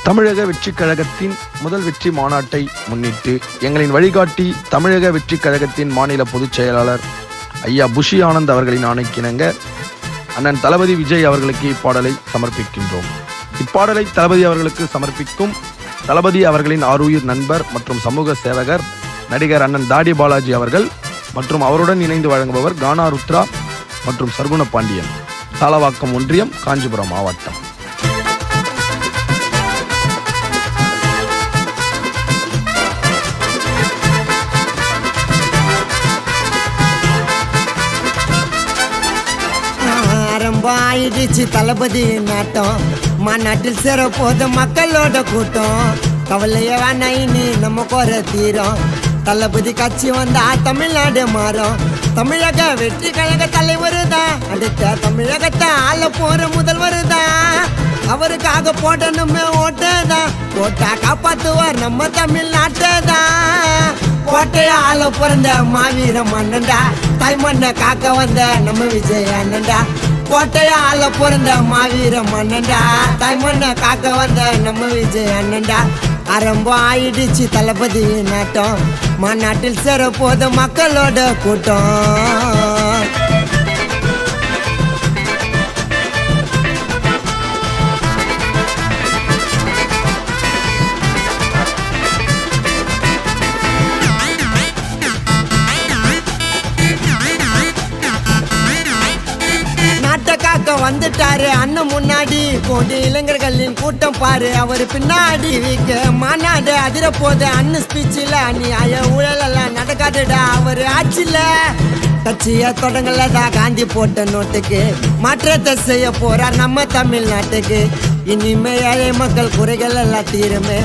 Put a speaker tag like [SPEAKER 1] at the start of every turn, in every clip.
[SPEAKER 1] தமிழக வெற்றிக் கழகத்தின் முதல் வெற்றி மாநாட்டை முன்னிட்டு எங்களின் வழிகாட்டி தமிழக வெற்றிக் கழகத்தின் மாநில பொதுச் செயலாளர் ஐயா புஷி ஆனந்த் அவர்களின் ஆணைக்கிணங்க அண்ணன் தளபதி விஜய் அவர்களுக்கு இப்பாடலை சமர்ப்பிக்கின்றோம். இப்பாடலை தளபதி அவர்களுக்கு சமர்ப்பிக்கும் தளபதி அவர்களின் ஆருயிர் நண்பர் மற்றும் சமூக சேவகர் நடிகர் அண்ணன் தாடி பாலாஜி அவர்கள் மற்றும் அவருடன் இணைந்து வழங்குபவர் கானா ருத்ரா மற்றும் சர்குண பாண்டியன், தாளவாக்கம் ஒன்றியம், காஞ்சிபுரம் மாவட்டம்.
[SPEAKER 2] ஆயிடுச்சு தளபதி நாட்டம், மாநாட்டில் சேர போது மக்களோட கூட்டம். கவலைய வேணா இனி நம்ம குறை தீரும், தளபதி கட்சி வந்தா தமிழ்நாடு மாறும். தமிழக வெற்றி கழக தலைவர் தான், அடுத்த தமிழகத்தை ஆள போற முதல்வர் தான். அவருக்காக போடணுமே ஓட்டதான், போட்டா காப்பாத்துவார் நம்ம தமிழ்நாட்டை தான். கோட்டைய ஆள பிறந்த மாவீர மன்னன்டா, தாய்மண்ணை காக்க வந்த நம்ம விஜய் அண்ணன்டா. கோட்டைய ஆள பிறந்த மாவீர மன்னன்டா, தாய்மண்ணை காக்க வந்த நம்ம விஜய் அண்ணன்டா. ஆரம்பம் ஆயிடுச்சு தளபதி நாட்டம், மாநாட்டில் சேர போது மக்களோட கூட்டம். வந்துட்டாரு அண்ணன் முன்னாடி, கோடி இளைஞர்களின் கூட்டம் பாரு அவர் பின்னாடி. வீக்க மாநாடு அதிர போது அண்ணன் ஸ்பீச்சில் அநியாய ஊழல் எல்லாம் நடக்காதுடா அவர் ஆட்சியில. கட்சிய தொடங்கலதா காந்தி போட்ட நோட்டுக்கு மாற்றத்தை செய்ய போறார் நம்ம தமிழ்நாட்டுக்கு. இனிமே ஏழை மக்கள் குறைகள் எல்லாம் தீருமே,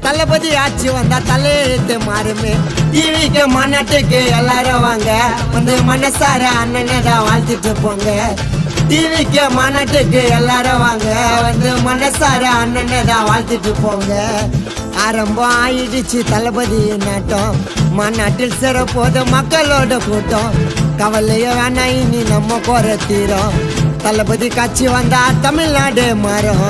[SPEAKER 2] தளபதி ஆட்சி வந்தா தலையெழுத்து மாறுமே. டிவிக்கு மாநாட்டுக்கு எல்லாரும் வாங்க, வந்து மனசார அண்ணனை தான் வாழ்த்துட்டு போங்க. டிவிக்கு மாநாட்டுக்கு எல்லாரும் வாங்க, வந்து மனசார அண்ணனை தான் வாழ்த்துட்டு போங்க. ஆரம்பம் ஆயிடுச்சு தளபதி நாட்டம், மாநாட்டில் சேர போது மக்களோட கூட்டம். கவலைய வேணா இனி நம்ம குறை தீரும், தளபதி கட்சி வந்தா தமிழ்நாடு மாறும்.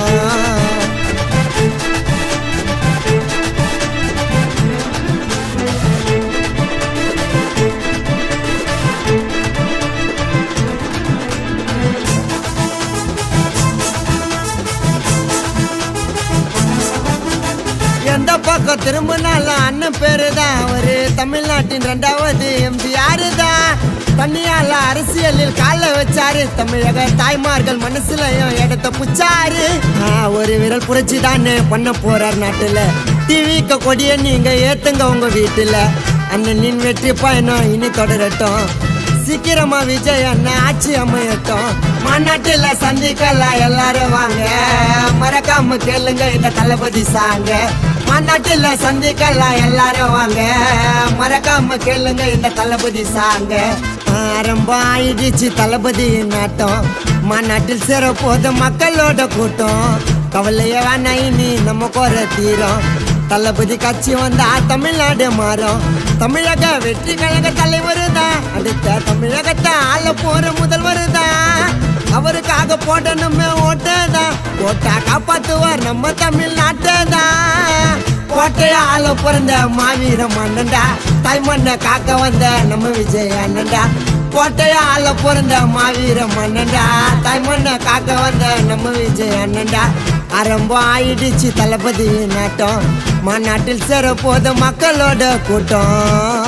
[SPEAKER 2] எந்த பக்கம் திரும்பினாலும் அண்ணன் பேரு தான், அவரு தமிழ்நாட்டின் 2வது எம்ஜிஆர் தான். தண்ணியால அரசியலில் கால வச்சாரு, தமிழக தாய்மார்கள் மனசுலயும் இடத்த புச்சாரு. ஒரு விரல் புரட்சி தானே பண்ண போறார் நாட்டுல, டிவிக்கு கொடிய நீங்க ஏத்துங்க உங்க வீட்டுல. அண்ணனின் வெற்றி பயணம் இனி தொடரட்டும், சீக்கிரமா விஜய் அண்ணன் ஆட்சி அமையட்டும். மாநாட்டில் சந்திக்கலாம் எல்லாரும் வாங்க, மறக்காம கேளுங்க இந்த தளபதி சாங்க. மாநாட்டில் சந்திக்கலாம் எல்லாரும் வாங்க, மறக்காம கேளுங்க இந்த தளபதி சாங்க. ஆரம்பம் ஆயிடுச்சு தளபதி நாட்டம், மாநாட்டில் சேர போது மக்களோட கூட்டம். கவலைய வேணா இனி நம்ம குறை தீரும், தளபதி கட்சி வந்தா தமிழ்நாடு மாறும். தமிழக வெற்றி கழக தலைவர் தான், அடுத்த தமிழகத்தை ஆள போற முதல்வர் தான். அவருக்காக போடணுமே ஓட்டதான், போட்டா காப்பாத்துவார் நம்ம தமிழ்நாட்டை தான். கோட்டைய ஆள பிறந்த மாவீர மன்னன்டா, தாய்மண்ணை காக்க வந்த நம்ம விஜய் அண்ணன்டா. கோட்டைய ஆள பிறந்த மாவீர மன்னன்டா, தாய்மண்ணை காக்க வந்த நம்ம விஜய் அண்ணன்டா. ஆரம்பம் ஆயிடுச்சு தளபதி நாட்டம், மாநாட்டில் சேர போது மக்களோட கூட்டம்.